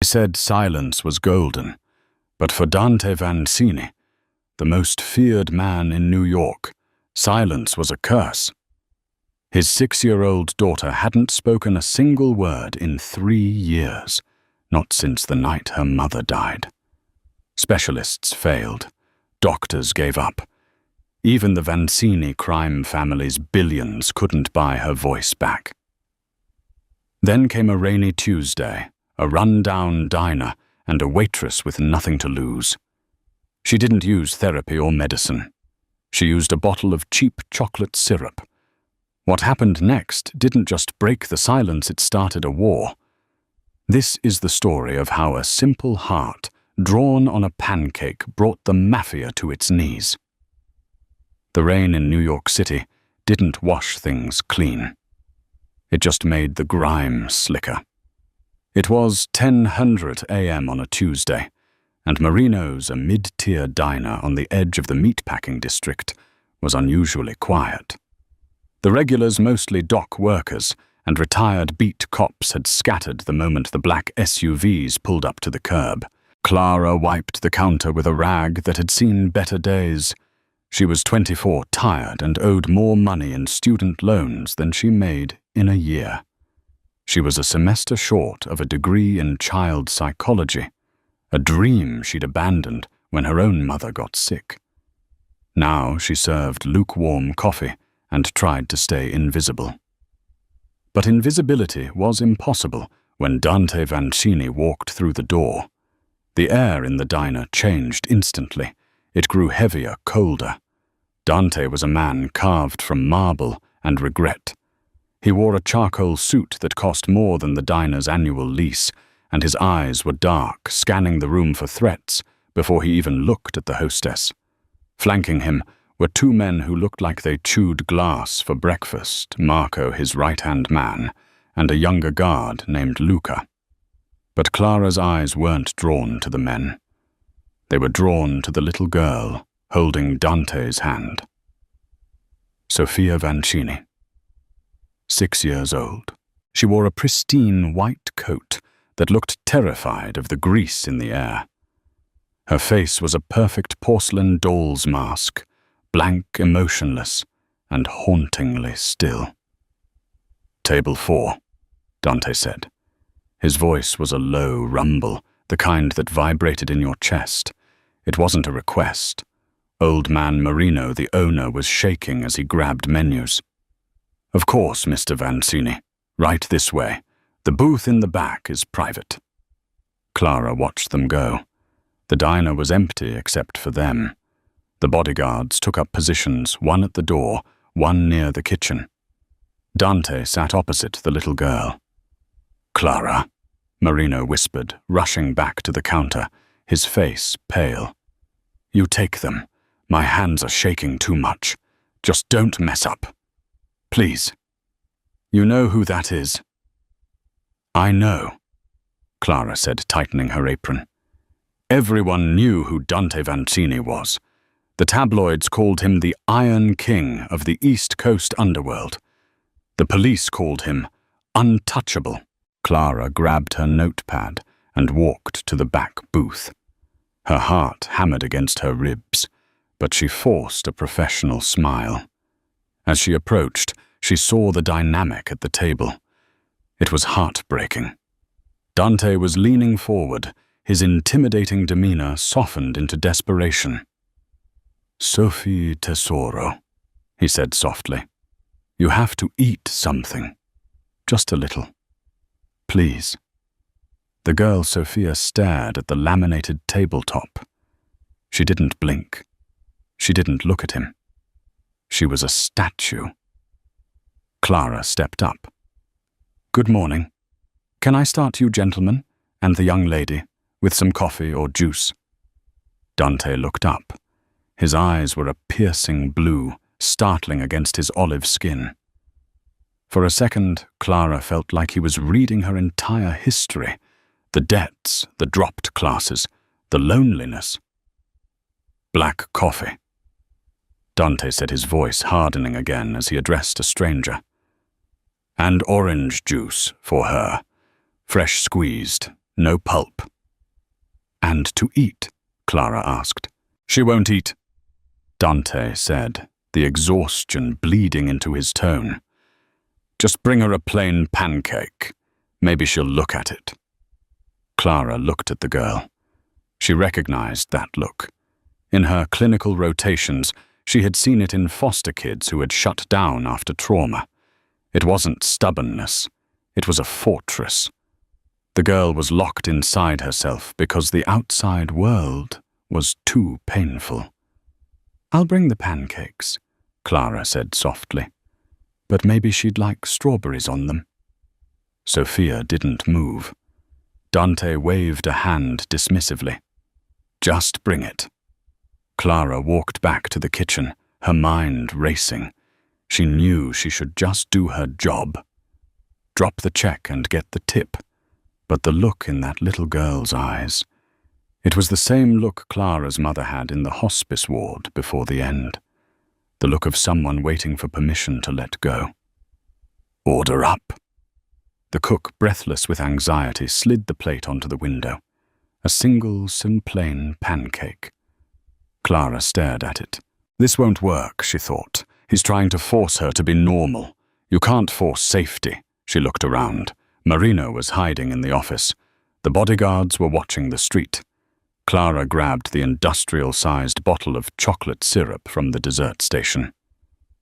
They said silence was golden, but for Dante Vanzini, the most feared man in New York, silence was a curse. His 6-year-old daughter hadn't spoken a single word in 3 years, not since the night her mother died. Specialists failed. Doctors gave up. Even the Vanzini crime family's billions couldn't buy her voice back. Then came a rainy Tuesday, a run-down diner, and a waitress with nothing to lose. She didn't use therapy or medicine. She used a bottle of cheap chocolate syrup. What happened next didn't just break the silence, it started a war. This is the story of how a simple heart, drawn on a pancake, brought the Mafia to its knees. The rain in New York City didn't wash things clean. It just made the grime slicker. It was 10:00 a.m. on a Tuesday, and Marino's, a mid-tier diner on the edge of the meatpacking district, was unusually quiet. The regulars, mostly dock workers, and retired beat cops had scattered the moment the black SUVs pulled up to the curb. Clara wiped the counter with a rag that had seen better days. She was 24, tired, and owed more money in student loans than she made in a year. She was a semester short of a degree in child psychology, a dream she'd abandoned when her own mother got sick. Now she served lukewarm coffee and tried to stay invisible. But invisibility was impossible when Dante Vanzini walked through the door. The air in the diner changed instantly. It grew heavier, colder. Dante was a man carved from marble and regret. He wore a charcoal suit that cost more than the diner's annual lease, and his eyes were dark, scanning the room for threats before he even looked at the hostess. Flanking him were 2 men who looked like they chewed glass for breakfast, Marco, his right-hand man, and a younger guard named Luca. But Clara's eyes weren't drawn to the men. They were drawn to the little girl holding Dante's hand. Sofia Vanzini. 6 years old. She wore a pristine white coat that looked terrified of the grease in the air. Her face was a perfect porcelain doll's mask, blank, emotionless, and hauntingly still. "Table 4, Dante said. His voice was a low rumble, the kind that vibrated in your chest. It wasn't a request. Old man Marino, the owner, was shaking as he grabbed menus. "Of course, Mr. Vanzini. Right this way. The booth in the back is private." Clara watched them go. The diner was empty except for them. The bodyguards took up positions, one at the door, one near the kitchen. Dante sat opposite the little girl. "Clara," Marino whispered, rushing back to the counter, his face pale. "You take them. My hands are shaking too much. Just don't mess up. Please. You know who that is?" "I know," Clara said, tightening her apron. Everyone knew who Dante Vanzini was. The tabloids called him the Iron King of the East Coast underworld. The police called him untouchable. Clara grabbed her notepad and walked to the back booth. Her heart hammered against her ribs, but she forced a professional smile. As she approached, she saw the dynamic at the table. It was heartbreaking. Dante was leaning forward, his intimidating demeanor softened into desperation. "Sophie Tesoro," he said softly. "You have to eat something. Just a little. Please." The girl Sophia stared at the laminated tabletop. She didn't blink. She didn't look at him. She was a statue. Clara stepped up. "Good morning. Can I start you gentlemen, and the young lady, with some coffee or juice?" Dante looked up. His eyes were a piercing blue, startling against his olive skin. For a second, Clara felt like he was reading her entire history, the debts, the dropped classes, the loneliness. "Black coffee," Dante said, his voice hardening again as he addressed a stranger. "And orange juice for her, fresh squeezed, no pulp. And to eat? Clara asked. She won't eat, Dante said, the exhaustion bleeding into his tone. Just bring her a plain pancake. Maybe she'll look at it. Clara looked at the girl. She recognized that look. In her clinical rotations, she had seen it in foster kids who had shut down after trauma. It wasn't stubbornness. It was a fortress. The girl was locked inside herself because the outside world was too painful. I'll bring the pancakes, Clara said softly. But maybe she'd like strawberries on them. Sophia didn't move. Dante waved a hand dismissively. Just bring it. Clara walked back to the kitchen, her mind racing. She knew she should just do her job. Drop the check and get the tip. But the look in that little girl's eyes. It was the same look Clara's mother had in the hospice ward before the end. The look of someone waiting for permission to let go. Order up. The cook, breathless with anxiety, slid the plate onto the window. A single, plain pancake. Clara stared at it. This won't work, she thought. He's trying to force her to be normal. You can't force safety. She looked around. Marino was hiding in the office. The bodyguards were watching the street. Clara grabbed the industrial-sized bottle of chocolate syrup from the dessert station.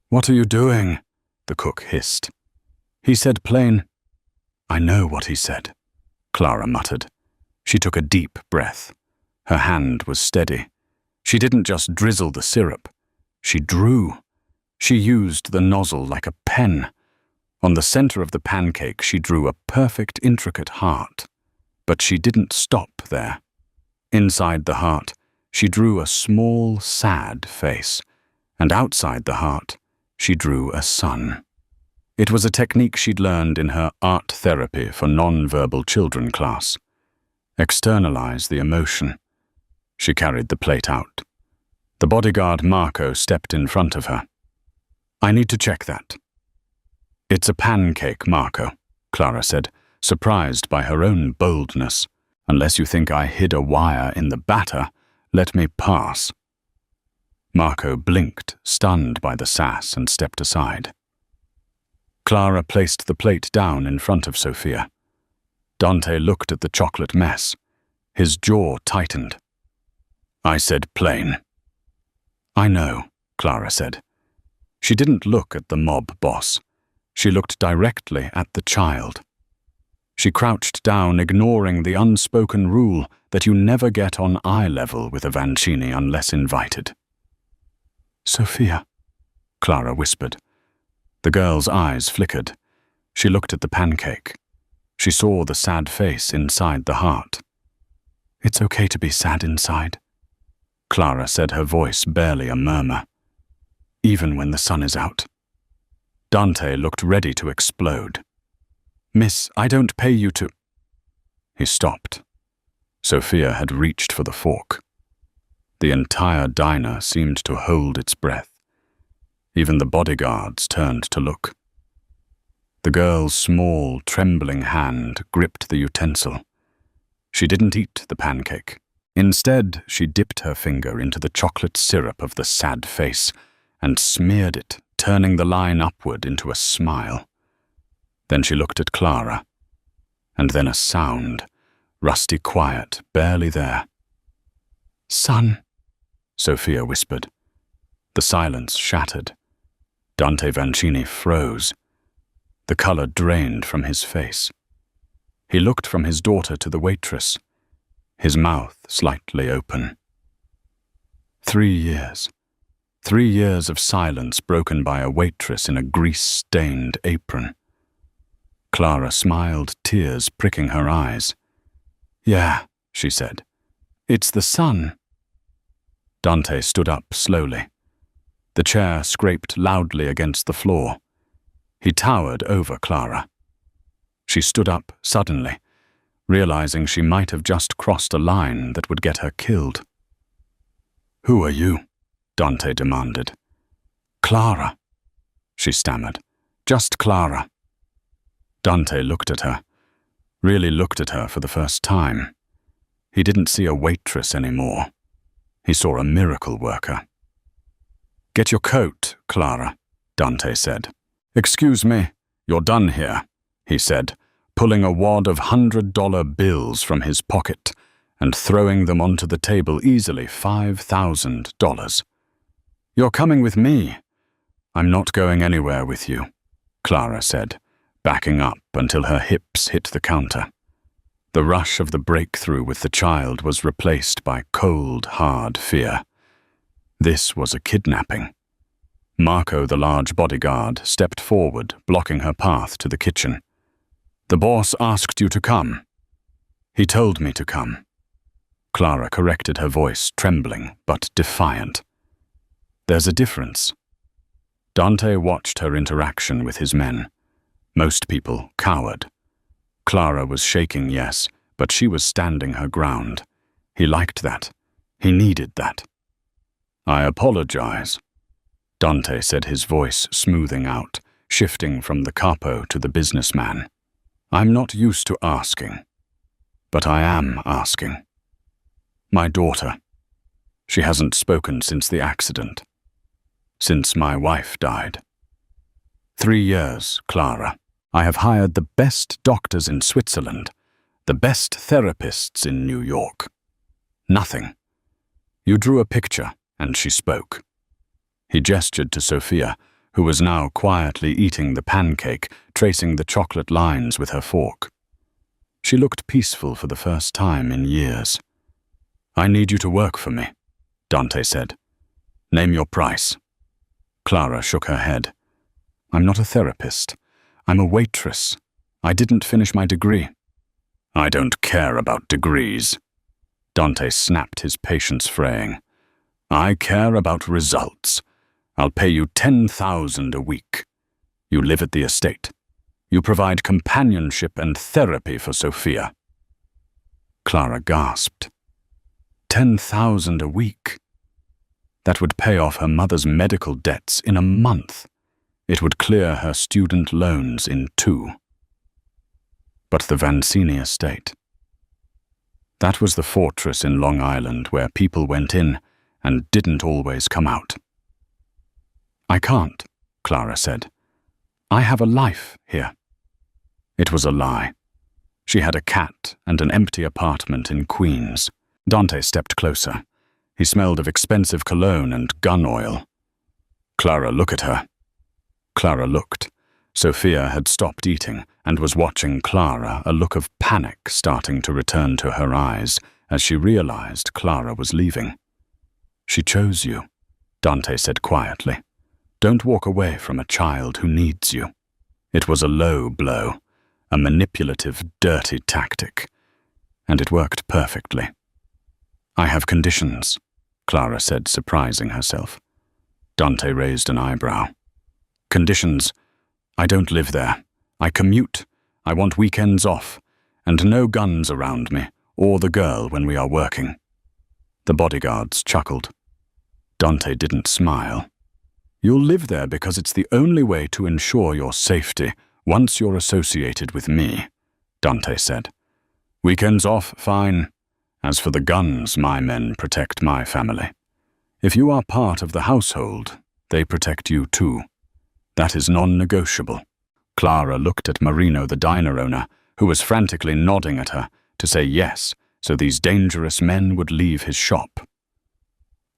What are you doing? The cook hissed. He said plain. I know what he said, Clara muttered. She took a deep breath. Her hand was steady. She didn't just drizzle the syrup. She drew. She used the nozzle like a pen. On the center of the pancake, she drew a perfect, intricate heart. But she didn't stop there. Inside the heart, she drew a small, sad face. And outside the heart, she drew a sun. It was a technique she'd learned in her art therapy for non-verbal children class. Externalize the emotion. She carried the plate out. The bodyguard Marco stepped in front of her. I need to check that. It's a pancake, Marco, Clara said, surprised by her own boldness. Unless you think I hid a wire in the batter, let me pass. Marco blinked, stunned by the sass, and stepped aside. Clara placed the plate down in front of Sophia. Dante looked at the chocolate mess. His jaw tightened. I said plain. I know, Clara said. She didn't look at the mob boss. She looked directly at the child. She crouched down, ignoring the unspoken rule that you never get on eye level with a Vancini unless invited. Sophia, Clara whispered. The girl's eyes flickered. She looked at the pancake. She saw the sad face inside the heart. It's okay to be sad inside, Clara said, her voice barely a murmur. Even when the sun is out. Dante looked ready to explode. Miss, I don't pay you to... He stopped. Sophia had reached for the fork. The entire diner seemed to hold its breath. Even the bodyguards turned to look. The girl's small, trembling hand gripped the utensil. She didn't eat the pancake. Instead, she dipped her finger into the chocolate syrup of the sad face and smeared it, turning the line upward into a smile. Then she looked at Clara. And then a sound, rusty quiet, barely there. Son, Sophia whispered. The silence shattered. Dante Vancini froze. The color drained from his face. He looked from his daughter to the waitress, his mouth slightly open. 3 years. 3 years of silence broken by a waitress in a grease-stained apron. Clara smiled, tears pricking her eyes. Yeah, she said. It's the sun. Dante stood up slowly. The chair scraped loudly against the floor. He towered over Clara. She stood up suddenly, realizing she might have just crossed a line that would get her killed. Who are you? Dante demanded. Clara, she stammered. Just Clara. Dante looked at her. really looked at her for the first time. He didn't see a waitress anymore. He saw a miracle worker. "Get your coat, Clara," Dante said. "Excuse me, you're done here," he said, pulling a wad of $100 bills from his pocket and throwing them onto the table easily, $5,000. "You're coming with me." "I'm not going anywhere with you," Clara said, backing up until her hips hit the counter. The rush of the breakthrough with the child was replaced by cold, hard fear. This was a kidnapping. Marco, the large bodyguard, stepped forward, blocking her path to the kitchen. "The boss asked you to come." "He told me to come." Clara corrected her voice, trembling but defiant. "There's a difference." Dante watched her interaction with his men. Most people cowered. Clara was shaking, yes, but she was standing her ground. He liked that. He needed that. "I apologize," Dante said, his voice smoothing out, shifting from the capo to the businessman. "I'm not used to asking, but I am asking. My daughter. She hasn't spoken since the accident. Since my wife died. 3 years, Clara. I have hired the best doctors in Switzerland, the best therapists in New York. Nothing. You drew a picture, and she spoke." He gestured to Sophia, who was now quietly eating the pancake, tracing the chocolate lines with her fork. She looked peaceful for the first time in years. "I need you to work for me," Dante said. "Name your price." Clara shook her head. "I'm not a therapist. I'm a waitress. I didn't finish my degree." "I don't care about degrees." Dante snapped, his patience fraying. "I care about results. I'll pay you $10,000 a week. You live at the estate. You provide companionship and therapy for Sophia." Clara gasped. $10,000 a week? That would pay off her mother's medical debts in a month. It would clear her student loans in 2. But the Vancini estate. That was the fortress in Long Island where people went in and didn't always come out. "I can't," Clara said. "I have a life here." It was a lie. She had a cat and an empty apartment in Queens. Dante stepped closer. He smelled of expensive cologne and gun oil. "Clara, look at her." Clara looked. Sophia had stopped eating and was watching Clara, a look of panic starting to return to her eyes as she realized Clara was leaving. "She chose you," Dante said quietly. "Don't walk away from a child who needs you." It was a low blow, a manipulative, dirty tactic, and it worked perfectly. "I have conditions," Clara said, surprising herself. Dante raised an eyebrow. "Conditions? I don't live there. I commute. I want weekends off, and no guns around me, or the girl when we are working." The bodyguards chuckled. Dante didn't smile. "You'll live there because it's the only way to ensure your safety once you're associated with me," Dante said. "Weekends off, fine. As for the guns, my men protect my family. If you are part of the household, they protect you too. That is non-negotiable." Clara looked at Marino, the diner owner, who was frantically nodding at her to say yes, so these dangerous men would leave his shop.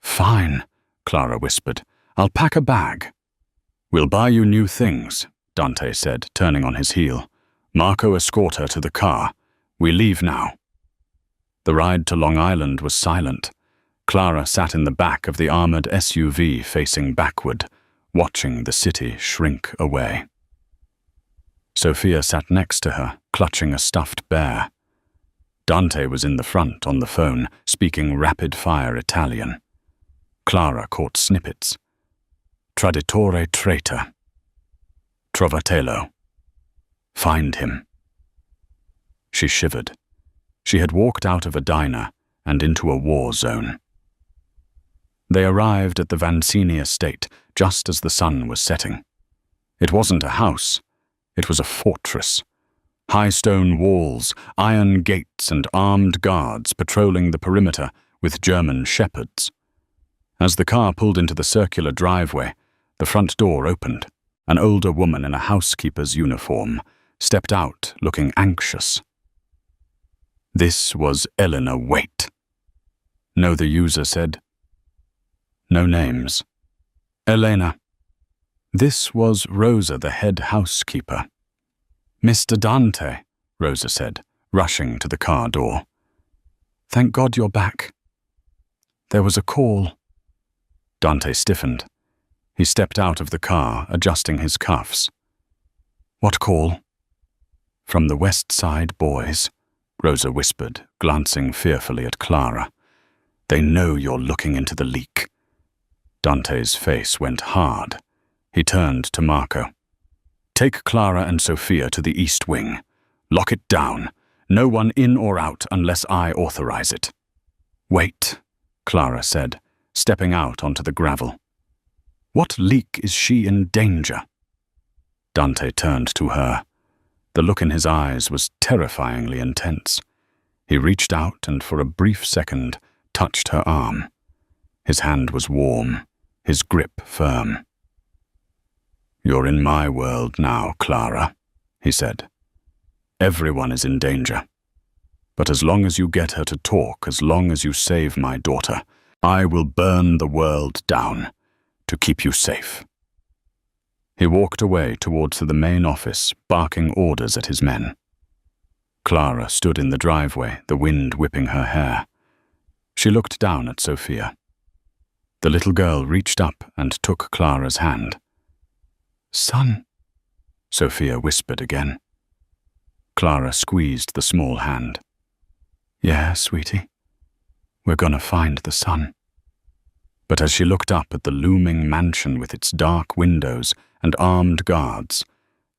"Fine," Clara whispered. "I'll pack a bag." "We'll buy you new things," Dante said, turning on his heel. "Marco, escort her to the car. We leave now." The ride to Long Island was silent. Clara sat in the back of the armored SUV facing backward, watching the city shrink away. Sophia sat next to her, clutching a stuffed bear. Dante was in the front on the phone, speaking rapid-fire Italian. Clara caught snippets. "Traditore traitor. Trovatelo. Find him." She shivered. She had walked out of a diner and into a war zone. They arrived at the Vancini estate just as the sun was setting. It wasn't a house. It was a fortress. High stone walls, iron gates, and armed guards patrolling the perimeter with German shepherds. As the car pulled into the circular driveway, the front door opened. An older woman in a housekeeper's uniform stepped out, looking anxious. This was Eleanor Waite. No, the user said. No names. Elena. This was Rosa, the head housekeeper. Mr. Dante, Rosa said, rushing to the car door. Thank God you're back. There was a call. Dante stiffened. He stepped out of the car, adjusting his cuffs. What call? From the West Side boys, Rosa whispered, glancing fearfully at Clara. They know you're looking into the leak. Dante's face went hard. He turned to Marco. Take Clara and Sophia to the East Wing. Lock it down. No one in or out unless I authorize it. Wait, Clara said, stepping out onto the gravel. What leak is she in danger? Dante turned to her. The look in his eyes was terrifyingly intense. He reached out and for a brief second touched her arm. His hand was warm, his grip firm. You're in my world now, Clara, he said. Everyone is in danger. But as long as you get her to talk, as long as you save my daughter, I will burn the world down to keep you safe. He walked away towards the main office, barking orders at his men. Clara stood in the driveway, the wind whipping her hair. She looked down at Sophia. The little girl reached up and took Clara's hand. Son, Sophia whispered again. Clara squeezed the small hand. Yeah, sweetie. We're gonna find the sun. But as she looked up at the looming mansion with its dark windows and armed guards,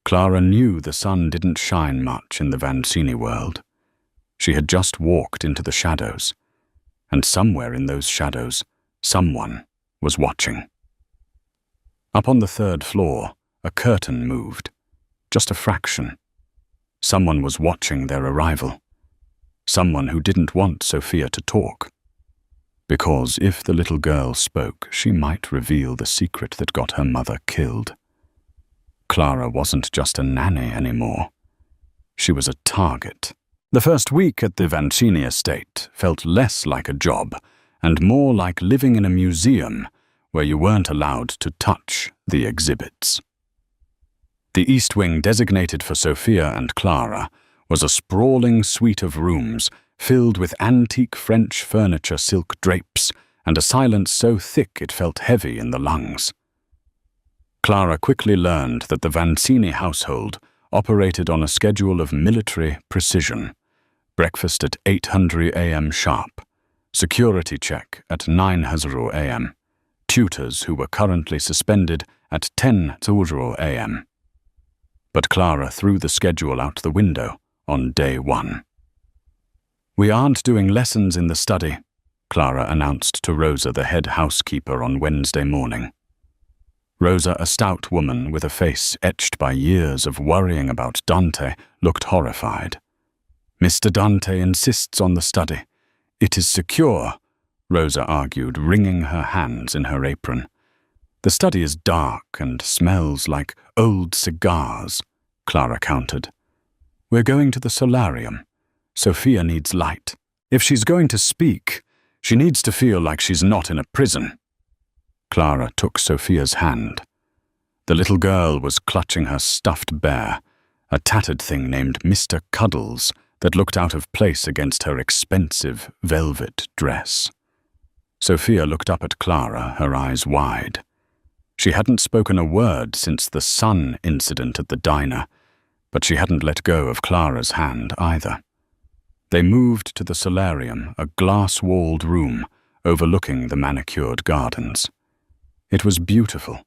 Clara knew the sun didn't shine much in the Vancini world. She had just walked into the shadows, and somewhere in those shadows, someone was watching. Up on the third floor, a curtain moved, just a fraction. Someone was watching their arrival. Someone who didn't want Sophia to talk. Because if the little girl spoke, she might reveal the secret that got her mother killed. Clara wasn't just a nanny anymore. She was a target. The first week at the Vancini estate felt less like a job and more like living in a museum where you weren't allowed to touch the exhibits. The East Wing designated for Sophia and Clara was a sprawling suite of rooms filled with antique French furniture, silk drapes, and a silence so thick it felt heavy in the lungs. Clara quickly learned that the Vancini household operated on a schedule of military precision. Breakfast at 8:00 a.m. sharp, security check at 9:00 a.m., tutors who were currently suspended at 10:00 a.m. But Clara threw the schedule out the window on day one. We aren't doing lessons in the study, Clara announced to Rosa, the head housekeeper, on Wednesday morning. Rosa, a stout woman with a face etched by years of worrying about Dante, looked horrified. Mr. Dante insists on the study. It is secure, Rosa argued, wringing her hands in her apron. The study is dark and smells like old cigars, Clara countered. We're going to the solarium. Sophia needs light. If she's going to speak, she needs to feel like she's not in a prison. Clara took Sophia's hand. The little girl was clutching her stuffed bear, a tattered thing named Mr. Cuddles that looked out of place against her expensive velvet dress. Sophia looked up at Clara, her eyes wide. She hadn't spoken a word since the sun incident at the diner, but she hadn't let go of Clara's hand either. They moved to the solarium, a glass-walled room overlooking the manicured gardens. It was beautiful,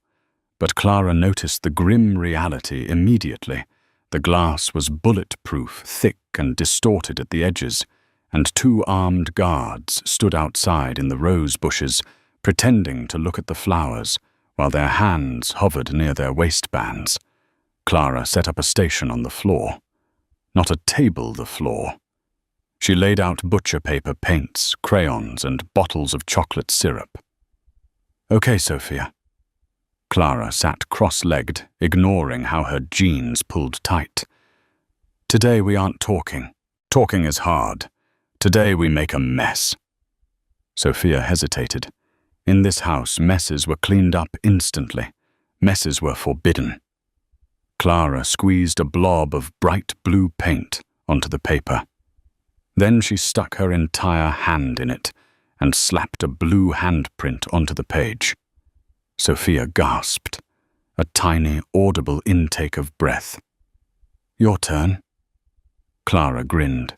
but Clara noticed the grim reality immediately. The glass was bulletproof, thick and distorted at the edges, and two armed guards stood outside in the rose bushes, pretending to look at the flowers, while their hands hovered near their waistbands. Clara set up a station on the floor. not a table the floor. She laid out butcher paper paints, crayons, and bottles of chocolate syrup. "Okay, Sophia." Clara sat cross-legged, ignoring how her jeans pulled tight. "Today we aren't talking. Talking is hard. Today we make a mess." Sophia hesitated. In this house, messes were cleaned up instantly. Messes were forbidden. Clara squeezed a blob of bright blue paint onto the paper. Then she stuck her entire hand in it and slapped a blue handprint onto the page. Sophia gasped, a tiny, audible intake of breath. "Your turn." Clara grinned.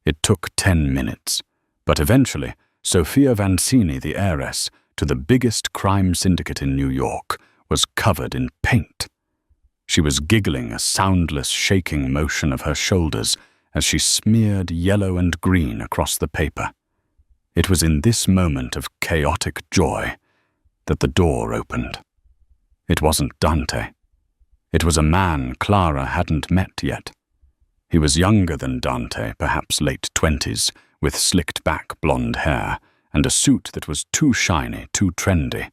It took 10 minutes, but eventually, Sophia Vancini, the heiress to the biggest crime syndicate in New York, was covered in paint. She was giggling, a soundless shaking motion of her shoulders as she smeared yellow and green across the paper. It was in this moment of chaotic joy that the door opened. It wasn't Dante. It was a man Clara hadn't met yet. He was younger than Dante, perhaps late 20s, with slicked-back blonde hair and a suit that was too shiny, too trendy.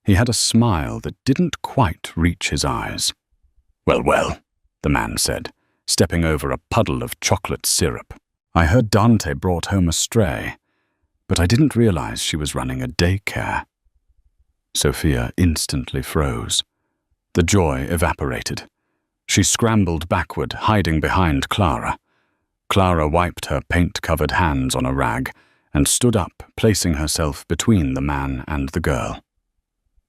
He had a smile that didn't quite reach his eyes. "Well, well," the man said, stepping over a puddle of chocolate syrup. "I heard Dante brought home a stray, but I didn't realize she was running a daycare." Sophia instantly froze. The joy evaporated. She scrambled backward, hiding behind Clara. Clara wiped her paint-covered hands on a rag and stood up, placing herself between the man and the girl.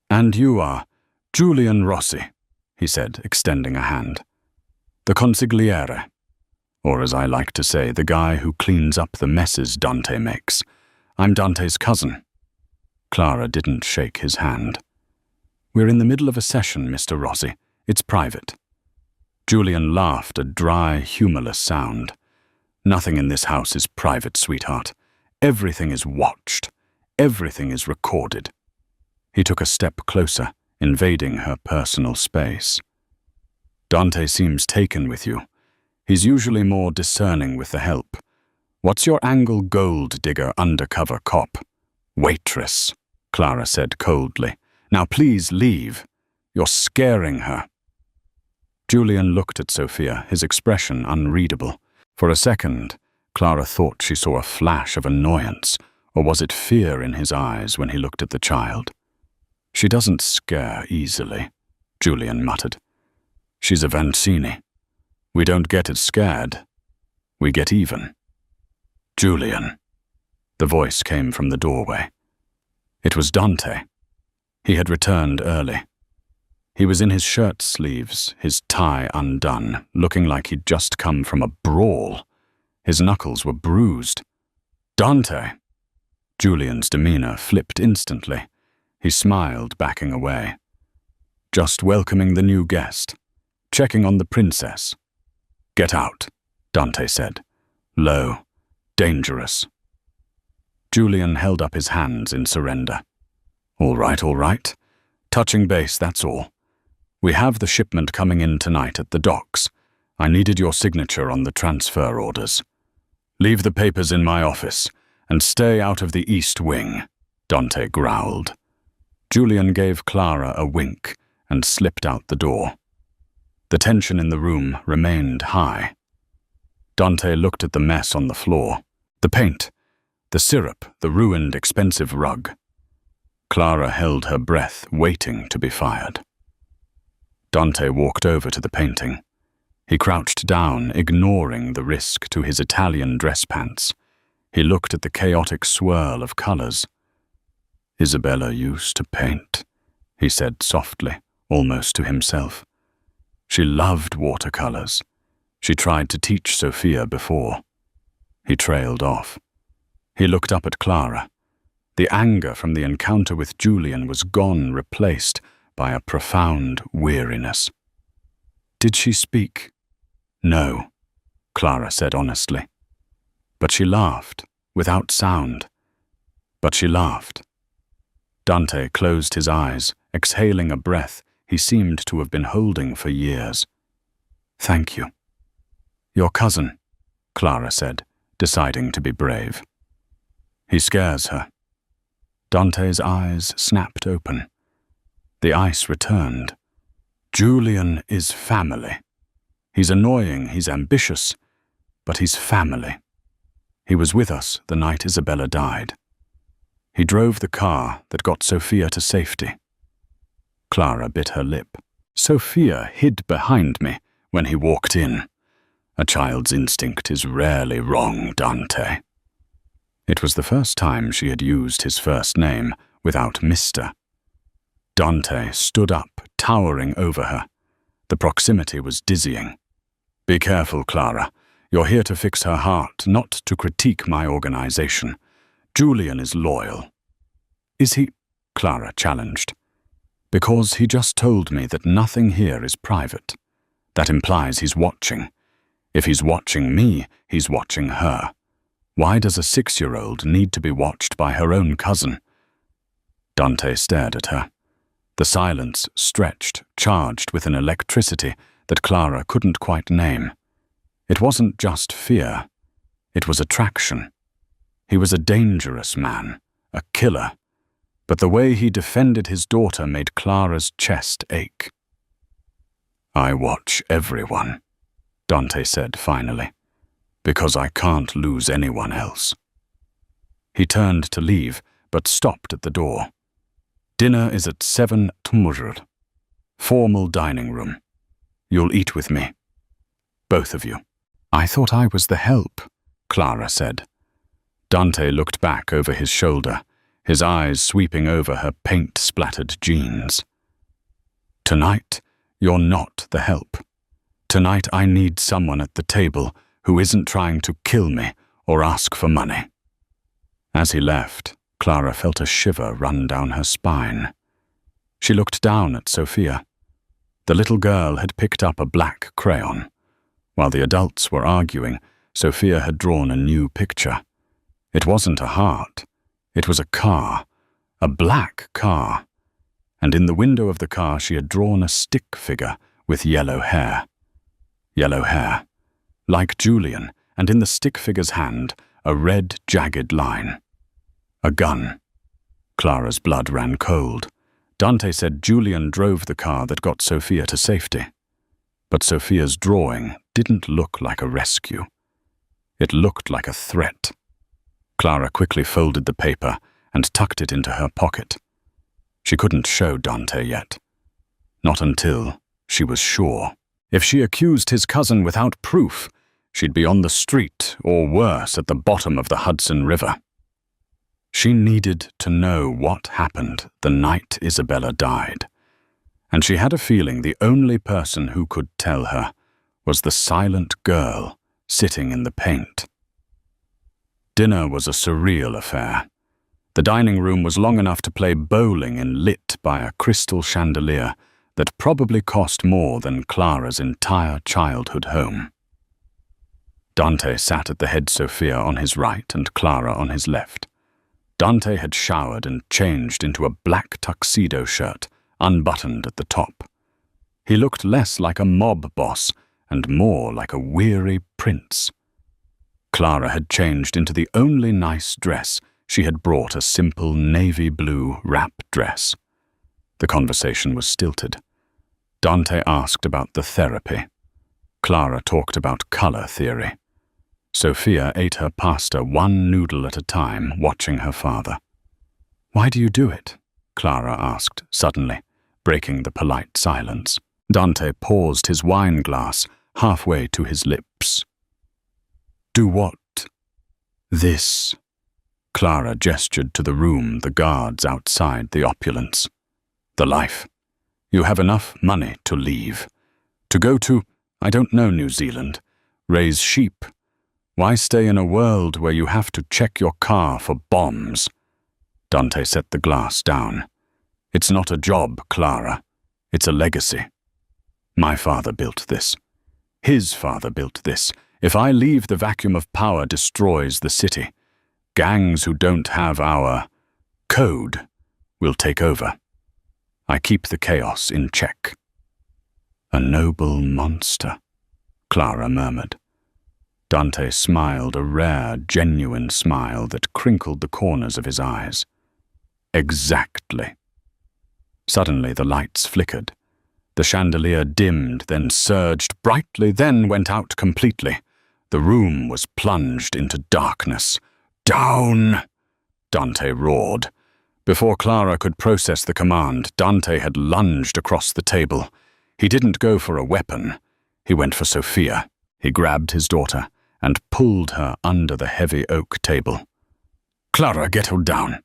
"And you are Julian Rossi," he said, extending a hand. "The consigliere, or as I like to say, the guy who cleans up the messes Dante makes. I'm Dante's cousin." Clara didn't shake his hand. "We're in the middle of a session, Mr. Rossi. It's private." Julian laughed, a dry, humorless sound. "Nothing in this house is private, sweetheart. Everything is watched. Everything is recorded." He took a step closer, invading her personal space. "Dante seems taken with you. He's usually more discerning with the help. What's your angle gold digger undercover cop?" "Waitress," Clara said coldly. "Now please leave. You're scaring her." Julian looked at Sophia, his expression unreadable. For a second, Clara thought she saw a flash of annoyance, or was it fear in his eyes when he looked at the child? "She doesn't scare easily," Julian muttered. "She's a Vancini. We don't get it scared. We get even." "Julian." The voice came from the doorway. It was Dante. He had returned early. He was in his shirt sleeves, his tie undone, looking like he'd just come from a brawl. His knuckles were bruised. "Dante!" Julian's demeanor flipped instantly. He smiled, backing away. "Just welcoming the new guest. Checking on the princess." "Get out," Dante said. Low. Dangerous. Julian held up his hands in surrender. All right. Touching base, that's all. We have the shipment coming in tonight at the docks. I needed your signature on the transfer orders. Leave the papers in my office, and stay out of the East Wing, Dante growled. Julian gave Clara a wink and slipped out the door. The tension in the room remained high. Dante looked at the mess on the floor. The paint, the syrup, the ruined, expensive rug. Clara held her breath, waiting to be fired. Dante walked over to the painting. He crouched down, ignoring the risk to his Italian dress pants. He looked at the chaotic swirl of colors. "Isabella used to paint," he said softly, almost to himself. "She loved watercolors. She tried to teach Sophia before." He trailed off. He looked up at Clara. The anger from the encounter with Julian was gone, replaced by a profound weariness. "Did she speak?" "No," Clara said honestly. "But she laughed, without sound. But she laughed." Dante closed his eyes, exhaling a breath he seemed to have been holding for years. "Thank you." Your cousin, Clara said, deciding to be brave. He scares her. Dante's eyes snapped open. The ice returned. Julian is family. He's annoying, he's ambitious, but he's family. He was with us the night Isabella died. He drove the car that got Sophia to safety. Clara bit her lip. Sophia hid behind me when he walked in. A child's instinct is rarely wrong, Dante. It was the first time she had used his first name without Mr. Dante stood up, towering over her. The proximity was dizzying. Be careful, Clara. You're here to fix her heart, not to critique my organization. Julian is loyal. Is he? Clara challenged. Because he just told me that nothing here is private. That implies he's watching. If he's watching me, he's watching her. Why does a 6-year-old need to be watched by her own cousin? Dante stared at her. The silence stretched, charged with an electricity that Clara couldn't quite name. It wasn't just fear. It was attraction. He was a dangerous man, a killer. But the way he defended his daughter made Clara's chest ache. I watch everyone, Dante said finally, because I can't lose anyone else. He turned to leave, but stopped at the door. Dinner is at 7 tomorrow. Formal dining room. You'll eat with me. Both of you. I thought I was the help, Clara said. Dante looked back over his shoulder, his eyes sweeping over her paint-splattered jeans. Tonight, you're not the help. Tonight I need someone at the table who isn't trying to kill me or ask for money. As he left, Clara felt a shiver run down her spine. She looked down at Sophia. The little girl had picked up a black crayon. While the adults were arguing, Sophia had drawn a new picture. It wasn't a heart. It was a car, a black car. And in the window of the car she had drawn a stick figure with yellow hair. Yellow hair. Like Julian, and in the stick figure's hand, a red, jagged line. A gun. Clara's blood ran cold. Dante said Julian drove the car that got Sophia to safety. But Sophia's drawing didn't look like a rescue. It looked like a threat. Clara quickly folded the paper and tucked it into her pocket. She couldn't show Dante yet. Not until she was sure. If she accused his cousin without proof, she'd be on the street, or worse, at the bottom of the Hudson River. She needed to know what happened the night Isabella died, and she had a feeling the only person who could tell her was the silent girl sitting in the paint. Dinner was a surreal affair. The dining room was long enough to play bowling and lit by a crystal chandelier that probably cost more than Clara's entire childhood home. Dante sat at the head Sophia on his right and Clara on his left. Dante had showered and changed into a black tuxedo shirt, unbuttoned at the top. He looked less like a mob boss and more like a weary prince. Clara had changed into the only nice dress. She had brought a simple navy blue wrap dress. The conversation was stilted. Dante asked about the therapy. Clara talked about color theory. Sophia ate her pasta one noodle at a time, watching her father. Why do you do it? Clara asked suddenly, breaking the polite silence. Dante paused his wine glass halfway to his lips. Do what? This. Clara gestured to the room, the guards outside the opulence. The life. You have enough money to leave. To go to, I don't know, New Zealand. Raise sheep. Why stay in a world where you have to check your car for bombs? Dante set the glass down. It's not a job, Clara. It's a legacy. My father built this. His father built this. If I leave, the vacuum of power destroys the city. Gangs who don't have our code will take over. I keep the chaos in check. A noble monster, Clara murmured. Dante smiled, a rare, genuine smile that crinkled the corners of his eyes. Exactly. Suddenly the lights flickered. The chandelier dimmed, then surged brightly, then went out completely. The room was plunged into darkness. "Down!" Dante roared. Before Clara could process the command, Dante had lunged across the table. He didn't go for a weapon. He went for Sophia. He grabbed his daughter and pulled her under the heavy oak table. "Clara, get her down."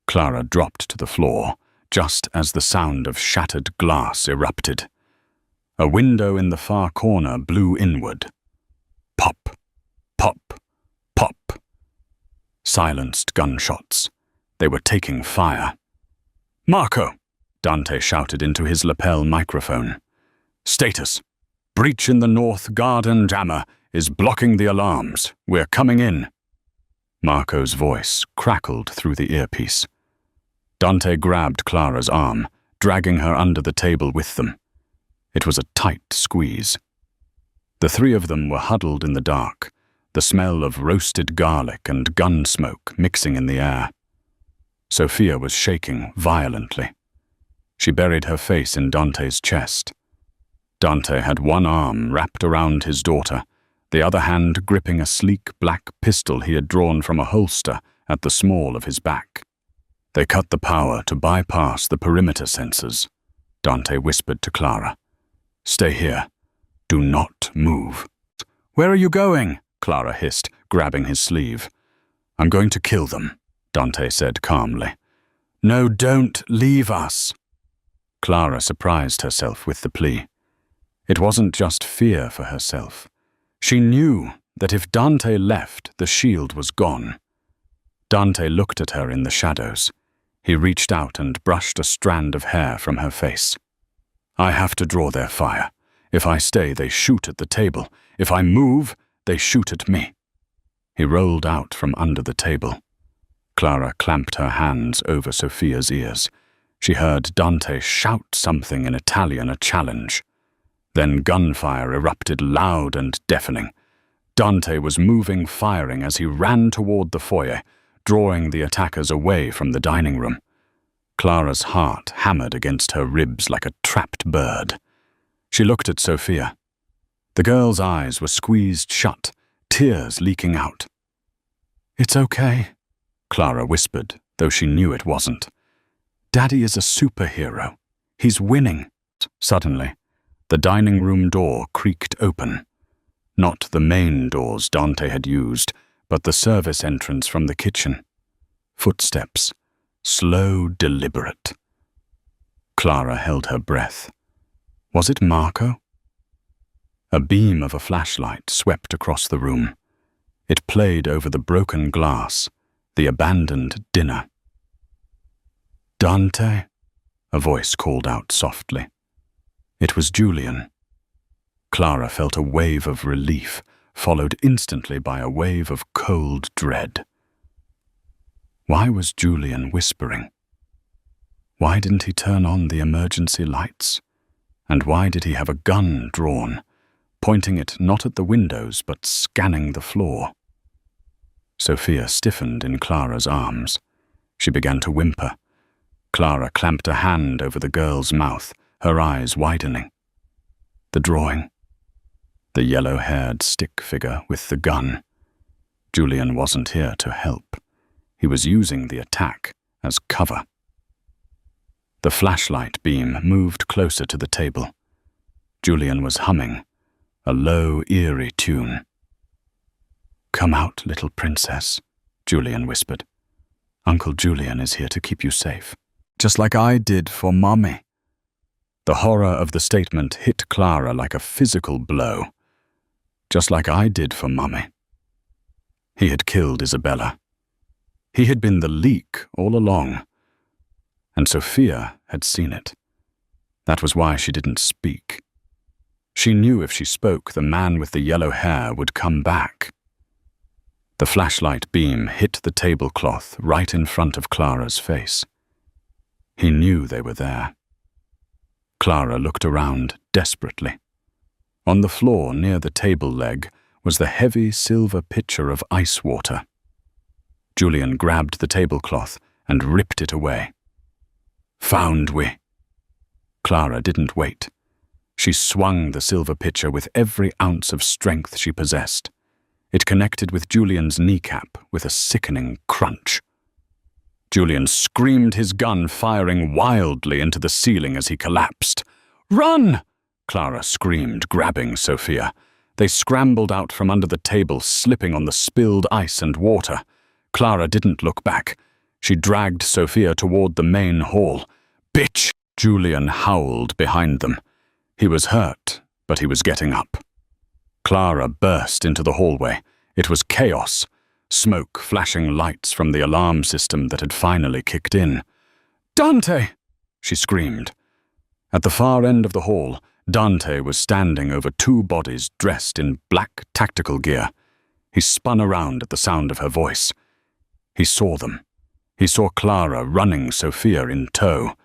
Clara dropped to the floor, just as the sound of shattered glass erupted. A window in the far corner blew inward. Pop, pop, pop. Silenced gunshots. They were taking fire. "Marco!" Dante shouted into his lapel microphone. "Status. Breach in the north garden jammer is blocking the alarms. We're coming in." Marco's voice crackled through the earpiece. Dante grabbed Clara's arm, dragging her under the table with them. It was a tight squeeze. The three of them were huddled in the dark, the smell of roasted garlic and gun smoke mixing in the air. Sophia was shaking violently. She buried her face in Dante's chest. Dante had one arm wrapped around his daughter, the other hand gripping a sleek black pistol he had drawn from a holster at the small of his back. "They cut the power to bypass the perimeter sensors," Dante whispered to Clara. "Stay here. Do not move." "Where are you going?" Clara hissed, grabbing his sleeve. "I'm going to kill them," Dante said calmly. "No, don't leave us." Clara surprised herself with the plea. It wasn't just fear for herself. She knew that if Dante left, the shield was gone. Dante looked at her in the shadows. He reached out and brushed a strand of hair from her face. "I have to draw their fire. If I stay, they shoot at the table. If I move, they shoot at me." He rolled out from under the table. Clara clamped her hands over Sophia's ears. She heard Dante shout something in Italian, a challenge. Then gunfire erupted loud and deafening. Dante was moving, firing as he ran toward the foyer, drawing the attackers away from the dining room. Clara's heart hammered against her ribs like a trapped bird. She looked at Sophia. The girl's eyes were squeezed shut, tears leaking out. "It's okay," Clara whispered, though she knew it wasn't. "Daddy is a superhero. He's winning." Suddenly, the dining room door creaked open. Not the main doors Dante had used, but the service entrance from the kitchen. Footsteps, slow, deliberate. Clara held her breath. Was it Marco? A beam of a flashlight swept across the room. It played over the broken glass, the abandoned dinner. "Dante?" a voice called out softly. It was Julian. Clara felt a wave of relief, followed instantly by a wave of cold dread. Why was Julian whispering? Why didn't he turn on the emergency lights? And why did he have a gun drawn, pointing it not at the windows but scanning the floor? Sophia stiffened in Clara's arms. She began to whimper. Clara clamped a hand over the girl's mouth, her eyes widening. The drawing. The yellow-haired stick figure with the gun. Julian wasn't here to help. He was using the attack as cover. The flashlight beam moved closer to the table. Julian was humming, a low, eerie tune. "Come out, little princess," Julian whispered. "Uncle Julian is here to keep you safe. Just like I did for Mommy." The horror of the statement hit Clara like a physical blow. Just like I did for Mommy. He had killed Isabella. He had been the leak all along. And Sophia had seen it. That was why she didn't speak. She knew if she spoke, the man with the yellow hair would come back. The flashlight beam hit the tablecloth right in front of Clara's face. He knew they were there. Clara looked around desperately. On the floor near the table leg was the heavy silver pitcher of ice water. Julian grabbed the tablecloth and ripped it away. "Found we." Clara didn't wait. She swung the silver pitcher with every ounce of strength she possessed. It connected with Julian's kneecap with a sickening crunch. Julian screamed, his gun firing wildly into the ceiling as he collapsed. "Run!" Clara screamed, grabbing Sophia. They scrambled out from under the table, slipping on the spilled ice and water. Clara didn't look back. She dragged Sophia toward the main hall. "Bitch!" Julian howled behind them. He was hurt, but he was getting up. Clara burst into the hallway. It was chaos. Smoke flashing lights from the alarm system that had finally kicked in. "Dante!" she screamed. At the far end of the hall, Dante was standing over two bodies dressed in black tactical gear. He spun around at the sound of her voice. He saw them. He saw Clara running Sophia in tow.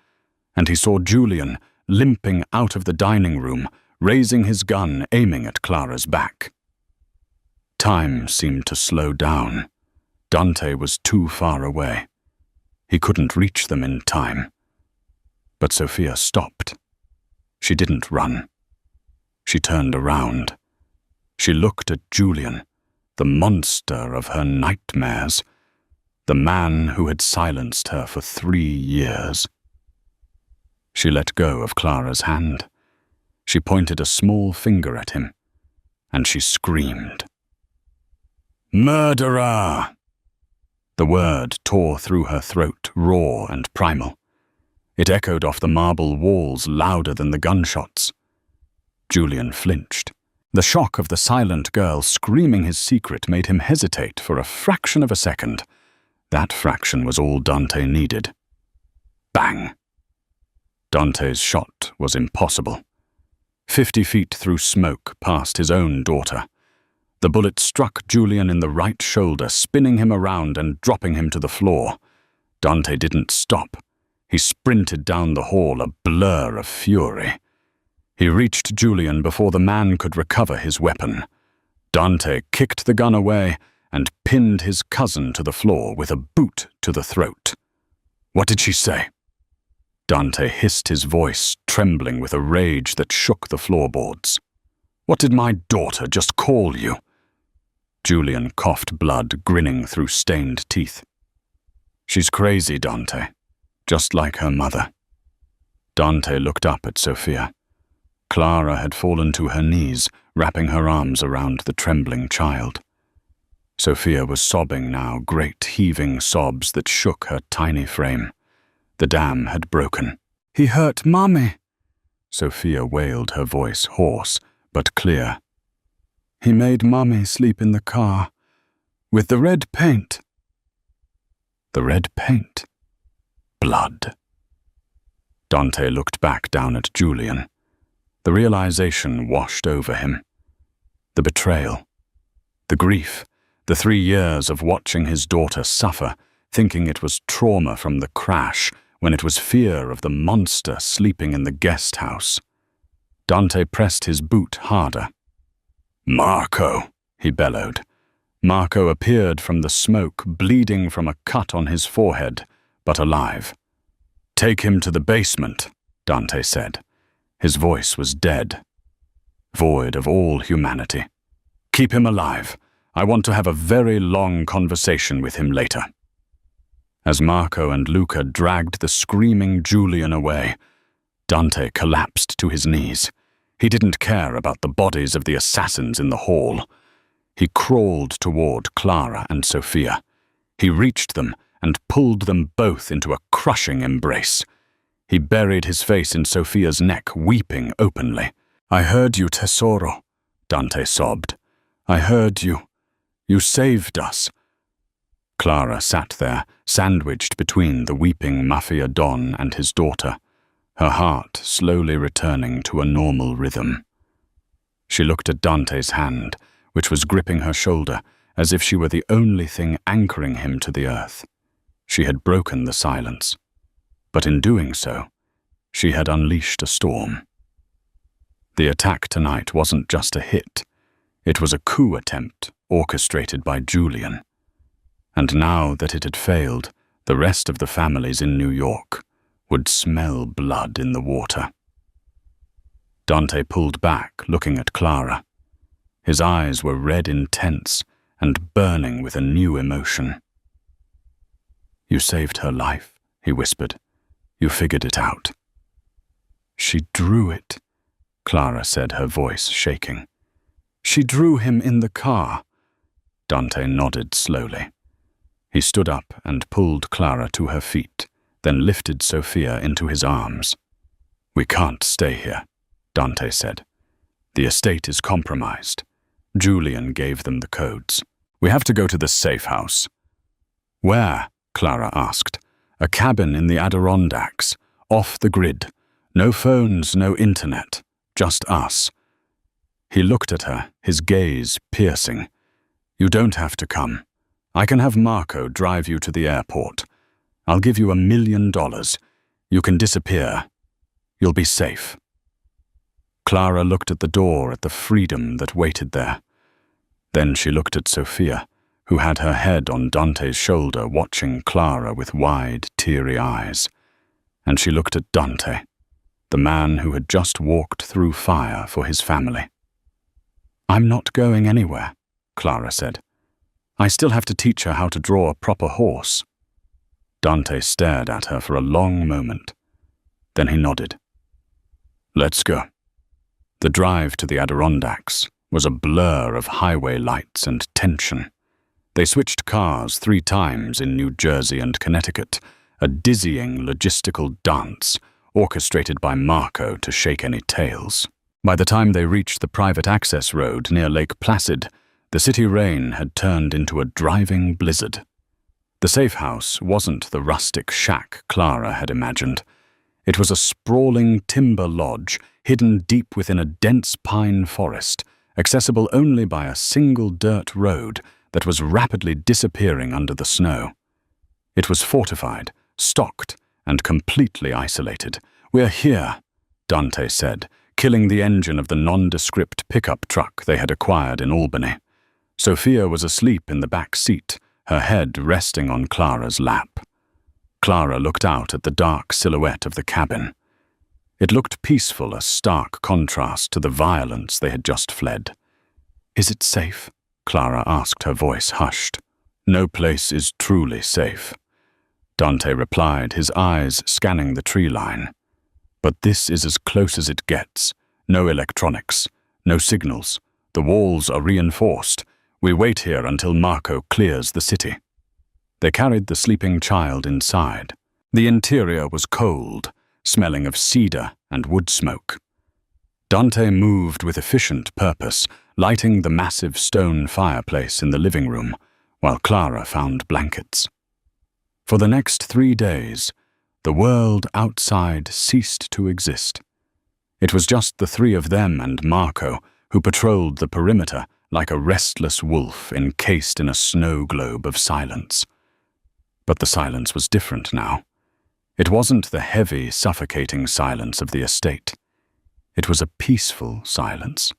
And he saw Julian limping out of the dining room, raising his gun, aiming at Clara's back. Time seemed to slow down. Dante was too far away. He couldn't reach them in time. But Sophia stopped. She didn't run. She turned around. She looked at Julian, the monster of her nightmares, the man who had silenced her for 3 years. She let go of Clara's hand. She pointed a small finger at him, and she screamed. "Murderer!" The word tore through her throat, raw and primal. It echoed off the marble walls louder than the gunshots. Julian flinched. The shock of the silent girl screaming his secret made him hesitate for a fraction of a second. That fraction was all Dante needed. Bang! Dante's shot was impossible. 50 feet through smoke past his own daughter. The bullet struck Julian in the right shoulder, spinning him around and dropping him to the floor. Dante didn't stop. He sprinted down the hall, a blur of fury. He reached Julian before the man could recover his weapon. Dante kicked the gun away and pinned his cousin to the floor with a boot to the throat. "What did she say?" Dante hissed, his voice trembling with a rage that shook the floorboards. "What did my daughter just call you?" Julian coughed blood, grinning through stained teeth. "She's crazy, Dante, just like her mother." Dante looked up at Sophia. Clara had fallen to her knees, wrapping her arms around the trembling child. Sophia was sobbing now, great heaving sobs that shook her tiny frame. The dam had broken. "He hurt Mommy," Sophia wailed, her voice hoarse but clear. "He made Mommy sleep in the car. With the red paint." The red paint. Blood. Dante looked back down at Julian. The realization washed over him. The betrayal. The grief. The 3 years of watching his daughter suffer, thinking it was trauma from the crash, when it was fear of the monster sleeping in the guest house. Dante pressed his boot harder. "Marco," he bellowed. Marco appeared from the smoke, bleeding from a cut on his forehead, but alive. "Take him to the basement," Dante said. His voice was dead, void of all humanity. "Keep him alive. I want to have a very long conversation with him later." As Marco and Luca dragged the screaming Julian away, Dante collapsed to his knees. He didn't care about the bodies of the assassins in the hall. He crawled toward Clara and Sophia. He reached them and pulled them both into a crushing embrace. He buried his face in Sophia's neck, weeping openly. "I heard you, Tesoro," Dante sobbed. "I heard you. You saved us." Clara sat there, sandwiched between the weeping Mafia Don and his daughter, her heart slowly returning to a normal rhythm. She looked at Dante's hand, which was gripping her shoulder, as if she were the only thing anchoring him to the earth. She had broken the silence, but in doing so, she had unleashed a storm. The attack tonight wasn't just a hit. It was a coup attempt orchestrated by Julian. And now that it had failed, the rest of the families in New York would smell blood in the water. Dante pulled back, looking at Clara. His eyes were red intense and burning with a new emotion. "You saved her life," he whispered. "You figured it out." "She drew it," Clara said, her voice shaking. "She drew him in the car." Dante nodded slowly. He stood up and pulled Clara to her feet, then lifted Sophia into his arms. "We can't stay here," Dante said. "The estate is compromised." Julian gave them the codes. "We have to go to the safe house." "Where?" Clara asked. "A cabin in the Adirondacks, off the grid. No phones, no internet, just us." He looked at her, his gaze piercing. "You don't have to come. I can have Marco drive you to the airport. I'll give you $1 million. You can disappear. You'll be safe." Clara looked at the door, at the freedom that waited there. Then she looked at Sophia, who had her head on Dante's shoulder, watching Clara with wide, teary eyes. And she looked at Dante, the man who had just walked through fire for his family. "I'm not going anywhere," Clara said. "I still have to teach her how to draw a proper horse." Dante stared at her for a long moment. Then he nodded. "Let's go." The drive to the Adirondacks was a blur of highway lights and tension. They switched cars 3 times in New Jersey and Connecticut, a dizzying logistical dance orchestrated by Marco to shake any tails. By the time they reached the private access road near Lake Placid, the city rain had turned into a driving blizzard. The safe house wasn't the rustic shack Clara had imagined. It was a sprawling timber lodge hidden deep within a dense pine forest, accessible only by a single dirt road that was rapidly disappearing under the snow. It was fortified, stocked, and completely isolated. "We're here," Dante said, killing the engine of the nondescript pickup truck they had acquired in Albany. Sophia was asleep in the back seat, her head resting on Clara's lap. Clara looked out at the dark silhouette of the cabin. It looked peaceful, a stark contrast to the violence they had just fled. "Is it safe?" Clara asked, her voice hushed. "No place is truly safe," Dante replied, his eyes scanning the tree line. "But this is as close as it gets. No electronics, no signals. The walls are reinforced. We wait here until Marco clears the city." They carried the sleeping child inside. The interior was cold, smelling of cedar and wood smoke. Dante moved with efficient purpose, lighting the massive stone fireplace in the living room, while Clara found blankets. For the next 3 days, the world outside ceased to exist. It was just the 3 of them and Marco, who patrolled the perimeter like a restless wolf encased in a snow globe of silence. But the silence was different now. It wasn't the heavy, suffocating silence of the estate. It was a peaceful silence.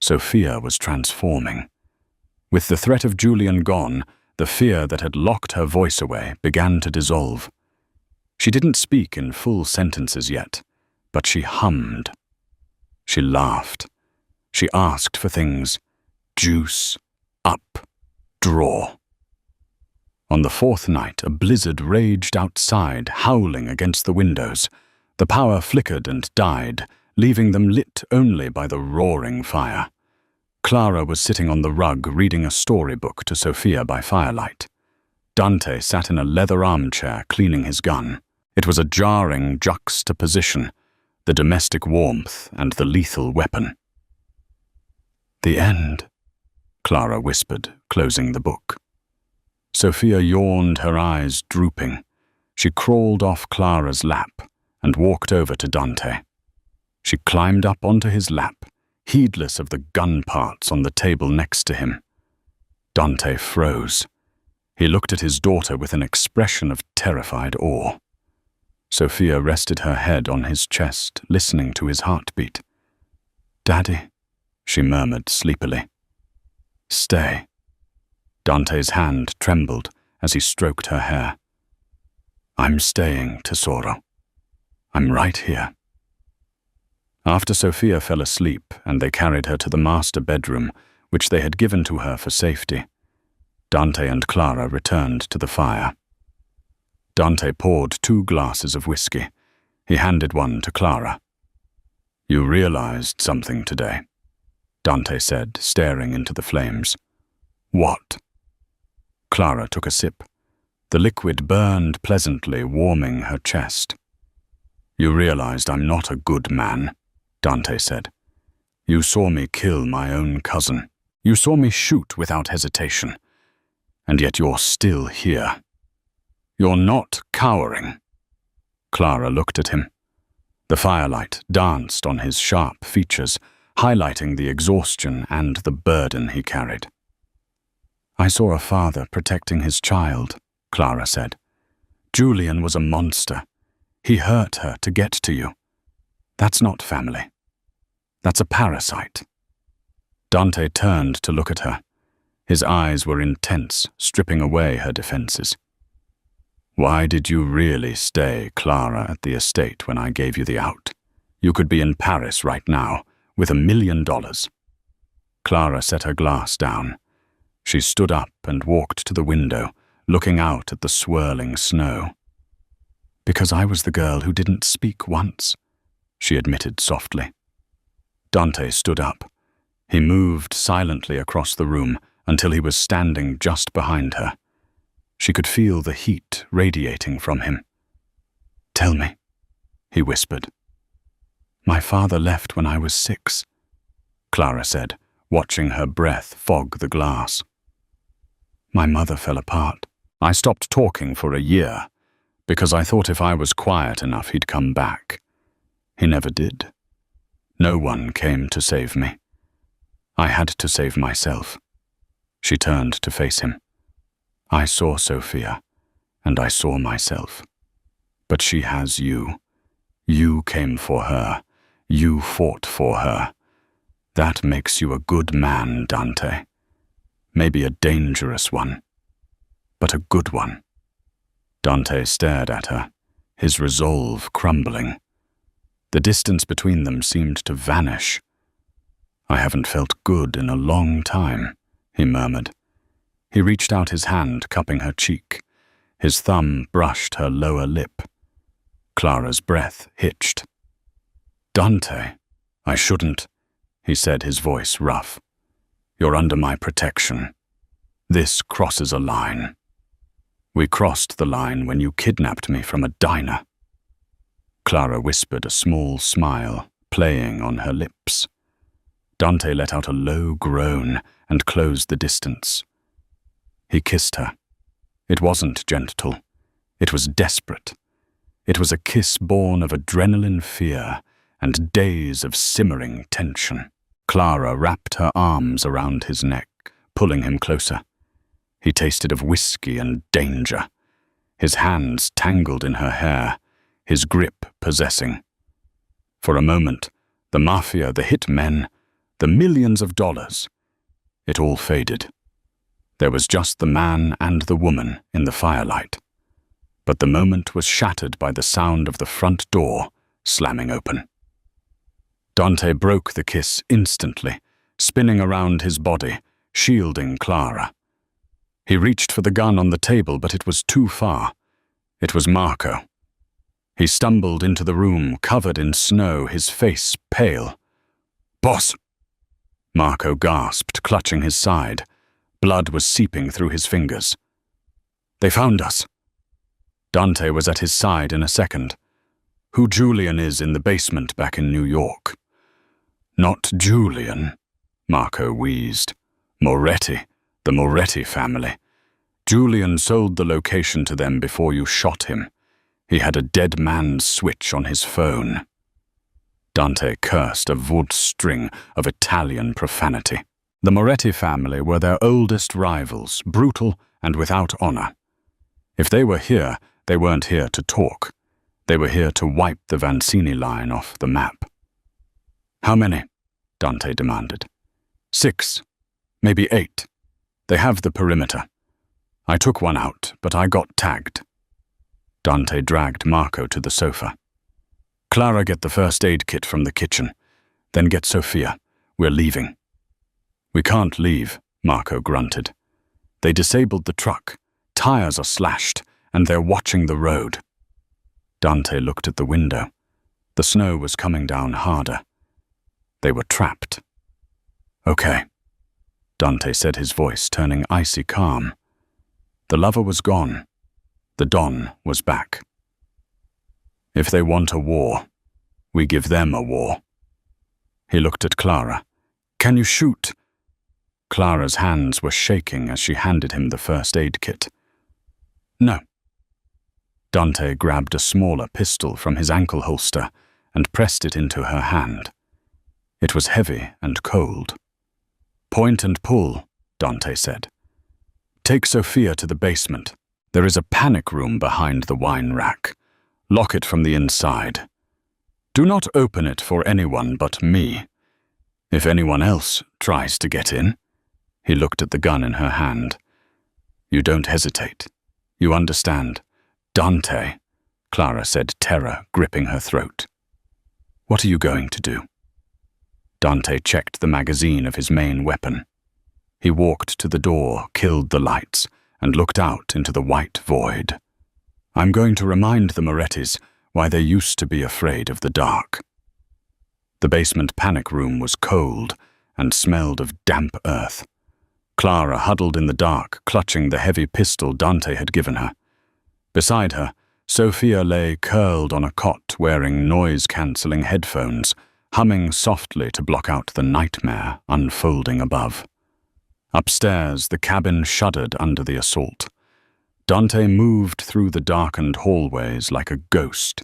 Sophia was transforming. With the threat of Julian gone, the fear that had locked her voice away began to dissolve. She didn't speak in full sentences yet, but she hummed. She laughed. She asked for things: juice, up, draw. On the 4th night, a blizzard raged outside, howling against the windows. The power flickered and died, leaving them lit only by the roaring fire. Clara was sitting on the rug reading a storybook to Sophia by firelight. Dante sat in a leather armchair cleaning his gun. It was a jarring juxtaposition, the domestic warmth and the lethal weapon. "The end," Clara whispered, closing the book. Sophia yawned, her eyes drooping. She crawled off Clara's lap and walked over to Dante. She climbed up onto his lap, heedless of the gun parts on the table next to him. Dante froze. He looked at his daughter with an expression of terrified awe. Sophia rested her head on his chest, listening to his heartbeat. "Daddy," she murmured sleepily. Stay. Dante's hand trembled as he stroked her hair. I'm staying, Tesoro. I'm right here. After Sophia fell asleep and they carried her to the master bedroom, which they had given to her for safety, Dante and Clara returned to the fire. Dante poured 2 glasses of whiskey. He handed one to Clara. You realized something today, Dante said, staring into the flames. What? Clara took a sip. The liquid burned pleasantly, warming her chest. You realized I'm not a good man, Dante said. You saw me kill my own cousin. You saw me shoot without hesitation. And yet you're still here. You're not cowering. Clara looked at him. The firelight danced on his sharp features, highlighting the exhaustion and the burden he carried. I saw a father protecting his child, Clara said. Julian was a monster. He hurt her to get to you. That's not family. That's a parasite. Dante turned to look at her. His eyes were intense, stripping away her defenses. Why did you really stay, Clara, at the estate when I gave you the out? You could be in Paris right now, with $1 million. Clara set her glass down. She stood up and walked to the window, looking out at the swirling snow. Because I was the girl who didn't speak once, she admitted softly. Dante stood up. He moved silently across the room until he was standing just behind her. She could feel the heat radiating from him. Tell me, he whispered. My father left when I was 6, Clara said, watching her breath fog the glass. My mother fell apart. I stopped talking for a year, because I thought if I was quiet enough he'd come back. He never did. No one came to save me. I had to save myself. She turned to face him. I saw Sophia, and I saw myself. But she has you. You came for her. You fought for her. That makes you a good man, Dante. Maybe a dangerous one, but a good one. Dante stared at her, his resolve crumbling. The distance between them seemed to vanish. I haven't felt good in a long time, he murmured. He reached out his hand, cupping her cheek. His thumb brushed her lower lip. Clara's breath hitched. Dante, I shouldn't, he said, his voice rough. You're under my protection. This crosses a line. We crossed the line when you kidnapped me from a diner. Clara whispered, a small smile playing on her lips. Dante let out a low groan and closed the distance. He kissed her. It wasn't gentle. It was desperate. It was a kiss born of adrenaline fear and days of simmering tension. Clara wrapped her arms around his neck, pulling him closer. He tasted of whiskey and danger. His hands tangled in her hair, his grip possessing. For a moment, the Mafia, the hit men, the millions of dollars, it all faded. There was just the man and the woman in the firelight. But the moment was shattered by the sound of the front door slamming open. Dante broke the kiss instantly, spinning around his body, shielding Clara. He reached for the gun on the table, but it was too far. It was Marco. He stumbled into the room, covered in snow, his face pale. "Boss!" Marco gasped, clutching his side. Blood was seeping through his fingers. "They found us." Dante was at his side in a second. "Who Julian is in the basement back in New York." "Not Julian," Marco wheezed. "Moretti, the Moretti family. Julian sold the location to them before you shot him. He had a dead man's switch on his phone." Dante cursed, a wood string of Italian profanity. The Moretti family were their oldest rivals, brutal and without honor. If they were here, they weren't here to talk. They were here to wipe the Vancini line off the map. "How many?" Dante demanded. 6, maybe 8. They have the perimeter. I took one out, but I got tagged. Dante dragged Marco to the sofa. Clara, get the first aid kit from the kitchen. Then get Sophia. We're leaving. We can't leave, Marco grunted. They disabled the truck. Tires are slashed, and they're watching the road. Dante looked at the window. The snow was coming down harder. They were trapped. Okay, Dante said, his voice turning icy calm. The lover was gone. The Don was back. If they want a war, we give them a war. He looked at Clara. Can you shoot? Clara's hands were shaking as she handed him the first aid kit. No. Dante grabbed a smaller pistol from his ankle holster and pressed it into her hand. It was heavy and cold. Point and pull, Dante said. Take Sophia to the basement. There is a panic room behind the wine rack. Lock it from the inside. Do not open it for anyone but me. If anyone else tries to get in, he looked at the gun in her hand. You don't hesitate. You understand. Dante, Clara said, terror gripping her throat. What are you going to do? Dante checked the magazine of his main weapon. He walked to the door, killed the lights, and looked out into the white void. I'm going to remind the Morettis why they used to be afraid of the dark. The basement panic room was cold and smelled of damp earth. Clara huddled in the dark, clutching the heavy pistol Dante had given her. Beside her, Sophia lay curled on a cot wearing noise-cancelling headphones, humming softly to block out the nightmare unfolding above. Upstairs, the cabin shuddered under the assault. Dante moved through the darkened hallways like a ghost.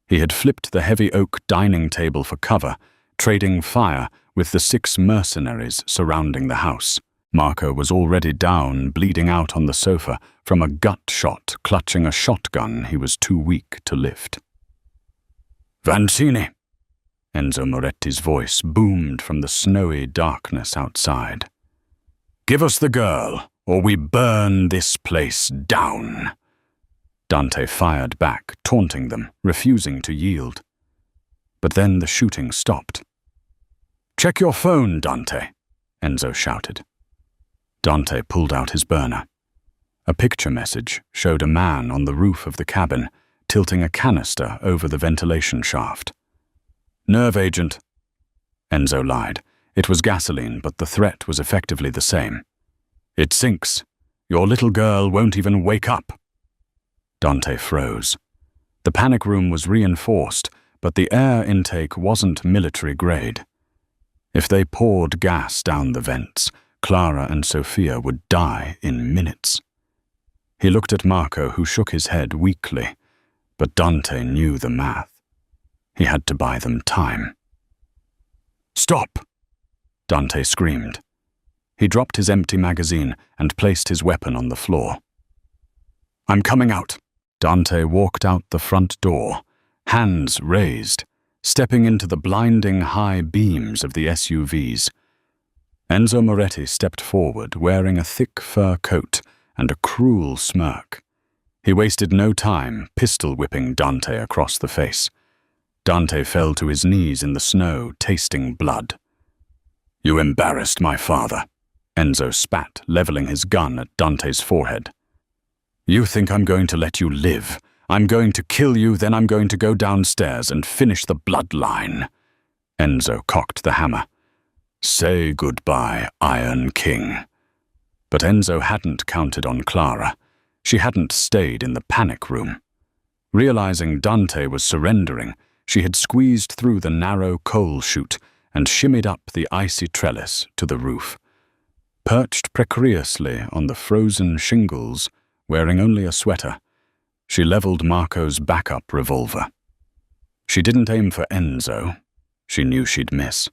He had flipped the heavy oak dining table for cover, trading fire with the 6 mercenaries surrounding the house. Marco was already down, bleeding out on the sofa from a gut shot, clutching a shotgun he was too weak to lift. Vancini! Enzo Moretti's voice boomed from the snowy darkness outside. Give us the girl, or we burn this place down. Dante fired back, taunting them, refusing to yield. But then the shooting stopped. Check your phone, Dante, Enzo shouted. Dante pulled out his burner. A picture message showed a man on the roof of the cabin, tilting a canister over the ventilation shaft. Nerve agent. Enzo lied. It was gasoline, but the threat was effectively the same. It sinks. Your little girl won't even wake up. Dante froze. The panic room was reinforced, but the air intake wasn't military grade. If they poured gas down the vents, Clara and Sophia would die in minutes. He looked at Marco, who shook his head weakly, but Dante knew the math. He had to buy them time. Stop! Dante screamed. He dropped his empty magazine and placed his weapon on the floor. I'm coming out. Dante walked out the front door, hands raised, stepping into the blinding high beams of the SUVs. Enzo Moretti stepped forward, wearing a thick fur coat and a cruel smirk. He wasted no time pistol-whipping Dante across the face. Dante fell to his knees in the snow, tasting blood. You embarrassed my father, Enzo spat, leveling his gun at Dante's forehead. You think I'm going to let you live? I'm going to kill you, then I'm going to go downstairs and finish the bloodline. Enzo cocked the hammer. Say goodbye, Iron King. But Enzo hadn't counted on Clara. She hadn't stayed in the panic room. Realizing Dante was surrendering, she had squeezed through the narrow coal chute and shimmied up the icy trellis to the roof. Perched precariously on the frozen shingles, wearing only a sweater, she leveled Marco's backup revolver. She didn't aim for Enzo. She knew she'd miss.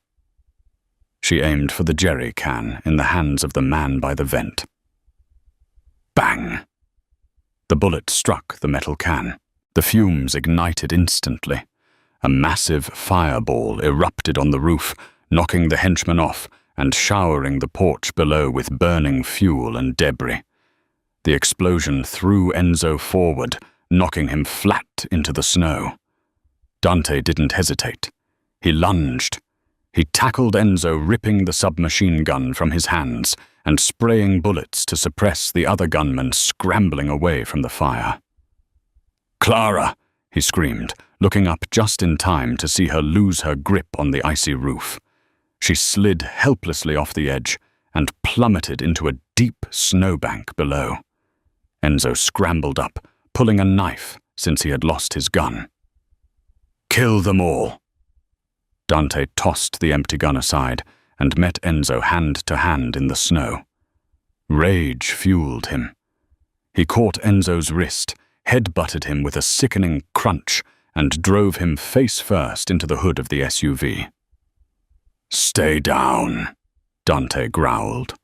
She aimed for the jerry can in the hands of the man by the vent. Bang! The bullet struck the metal can. The fumes ignited instantly. A massive fireball erupted on the roof, knocking the henchman off and showering the porch below with burning fuel and debris. The explosion threw Enzo forward, knocking him flat into the snow. Dante didn't hesitate. He lunged. He tackled Enzo, ripping the submachine gun from his hands and spraying bullets to suppress the other gunmen scrambling away from the fire. "Clara!" he screamed, looking up just in time to see her lose her grip on the icy roof. She slid helplessly off the edge and plummeted into a deep snowbank below. Enzo scrambled up, pulling a knife since he had lost his gun. "Kill them all!" Dante tossed the empty gun aside and met Enzo hand to hand in the snow. Rage fueled him. He caught Enzo's wrist, headbutted him with a sickening crunch, and drove him face first into the hood of the SUV. "Stay down," Dante growled.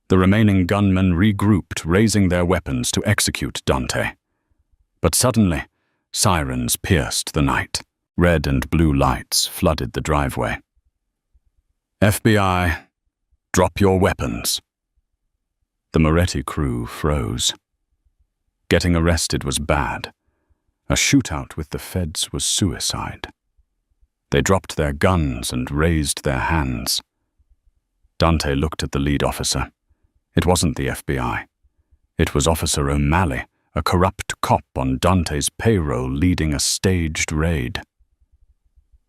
The remaining gunmen regrouped, raising their weapons to execute Dante. But suddenly, sirens pierced the night. Red and blue lights flooded the driveway. "FBI, drop your weapons." The Moretti crew froze. Getting arrested was bad. A shootout with the feds was suicide. They dropped their guns and raised their hands. Dante looked at the lead officer. It wasn't the FBI. It was Officer O'Malley, a corrupt cop on Dante's payroll leading a staged raid.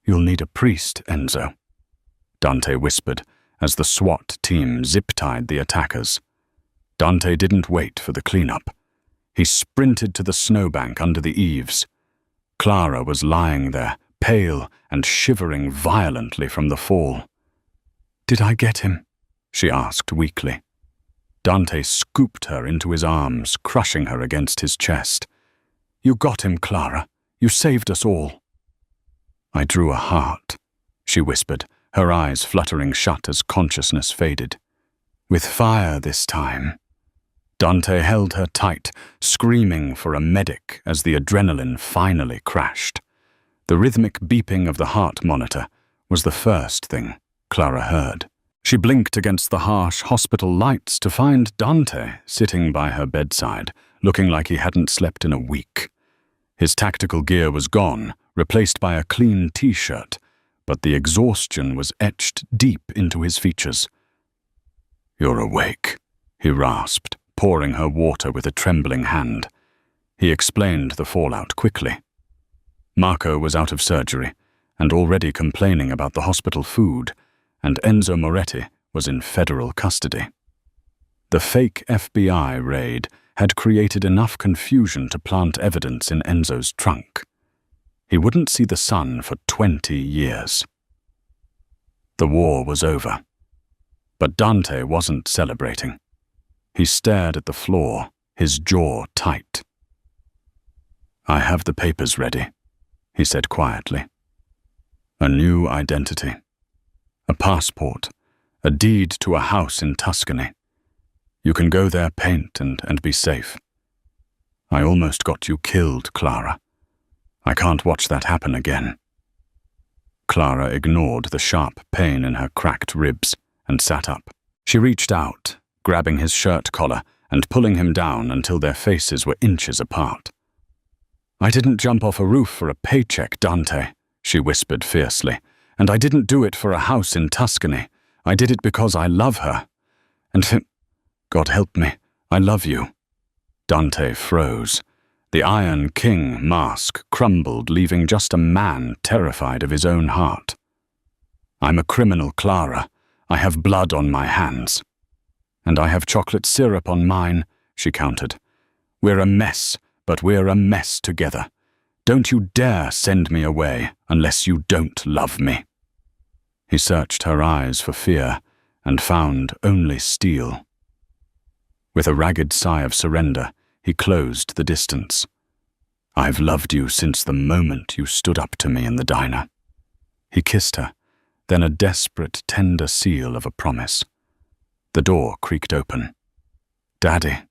"You'll need a priest, Enzo," Dante whispered as the SWAT team zip-tied the attackers. Dante didn't wait for the cleanup. He sprinted to the snowbank under the eaves. Clara was lying there, pale and shivering violently from the fall. "Did I get him?" she asked weakly. Dante scooped her into his arms, crushing her against his chest. "You got him, Clara. You saved us all." "I drew a heart," she whispered, her eyes fluttering shut as consciousness faded. "With fire this time." Dante held her tight, screaming for a medic as the adrenaline finally crashed. The rhythmic beeping of the heart monitor was the first thing Clara heard. She blinked against the harsh hospital lights to find Dante sitting by her bedside, looking like he hadn't slept in a week. His tactical gear was gone, replaced by a clean t-shirt, but the exhaustion was etched deep into his features. "You're awake," he rasped, pouring her water with a trembling hand. He explained the fallout quickly. Marco was out of surgery and already complaining about the hospital food, and Enzo Moretti was in federal custody. The fake FBI raid had created enough confusion to plant evidence in Enzo's trunk. He wouldn't see the sun for 20 years. The war was over. But Dante wasn't celebrating. He stared at the floor, his jaw tight. "I have the papers ready," he said quietly. "A new identity. A passport. A deed to a house in Tuscany. You can go there, paint, and be safe. I almost got you killed, Clara. I can't watch that happen again." Clara ignored the sharp pain in her cracked ribs and sat up. She reached out, grabbing his shirt collar and pulling him down until their faces were inches apart. "I didn't jump off a roof for a paycheck, Dante," she whispered fiercely, "and I didn't do it for a house in Tuscany. I did it because I love her. And God help me, I love you." Dante froze. The Iron King mask crumbled, leaving just a man terrified of his own heart. "I'm a criminal, Clara. I have blood on my hands." "And I have chocolate syrup on mine," she countered. "We're a mess, but we're a mess together. Don't you dare send me away unless you don't love me." He searched her eyes for fear and found only steel. With a ragged sigh of surrender, he closed the distance. "I've loved you since the moment you stood up to me in the diner." He kissed her, then a desperate, tender seal of a promise. The door creaked open. "Daddy."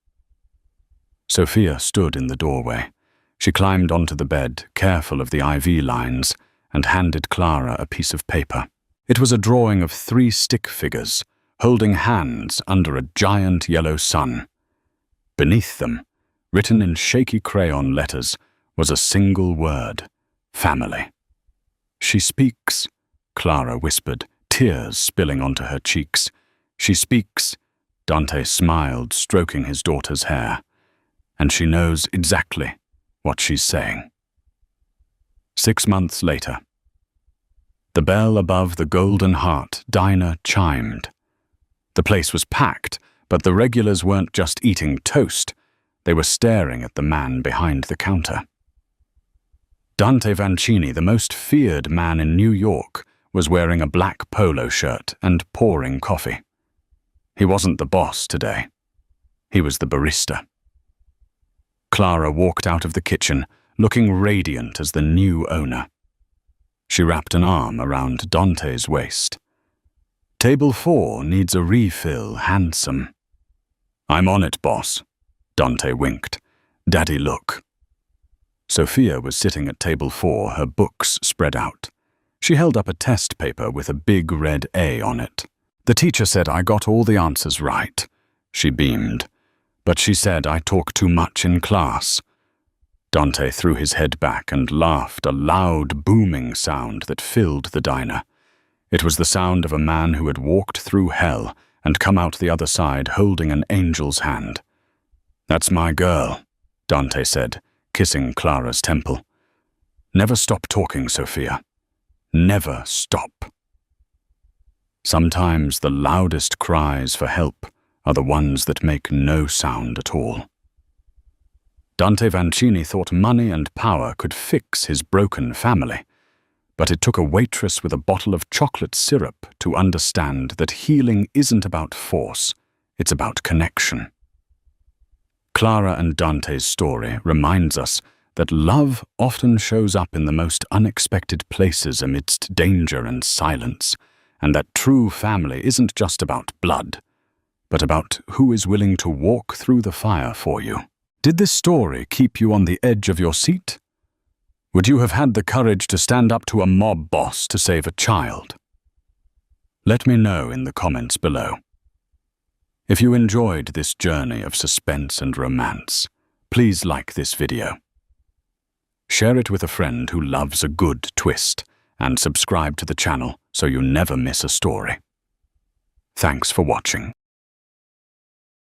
Sophia stood in the doorway. She climbed onto the bed, careful of the IV lines, and handed Clara a piece of paper. It was a drawing of 3 stick figures, holding hands under a giant yellow sun. Beneath them, written in shaky crayon letters, was a single word: family. "She speaks," Clara whispered, tears spilling onto her cheeks. "She speaks," Dante smiled, stroking his daughter's hair. "And she knows exactly what she's saying." 6 months later. The bell above the Golden Heart diner chimed. The place was packed, but the regulars weren't just eating toast. They were staring at the man behind the counter. Dante Vanchini, the most feared man in New York, was wearing a black polo shirt and pouring coffee. He wasn't the boss today. He was the barista. Clara walked out of the kitchen, looking radiant as the new owner. She wrapped an arm around Dante's waist. "Table 4 needs a refill, handsome." "I'm on it, boss." Dante winked. "Daddy, look." Sophia was sitting at table 4, her books spread out. She held up a test paper with a big red A on it. "The teacher said I got all the answers right," she beamed. "But she said I talk too much in class." Dante threw his head back and laughed, a loud, booming sound that filled the diner. It was the sound of a man who had walked through hell and come out the other side holding an angel's hand. "That's my girl," Dante said, kissing Clara's temple. "Never stop talking, Sophia. Never stop." Sometimes the loudest cries for help are the ones that make no sound at all. Dante Vanchini thought money and power could fix his broken family, but it took a waitress with a bottle of chocolate syrup to understand that healing isn't about force, it's about connection. Clara and Dante's story reminds us that love often shows up in the most unexpected places amidst danger and silence, and that true family isn't just about blood, but about who is willing to walk through the fire for you. Did this story keep you on the edge of your seat? Would you have had the courage to stand up to a mob boss to save a child? Let me know in the comments below. If you enjoyed this journey of suspense and romance, please like this video. Share it with a friend who loves a good twist, and subscribe to the channel so you never miss a story. Thanks for watching.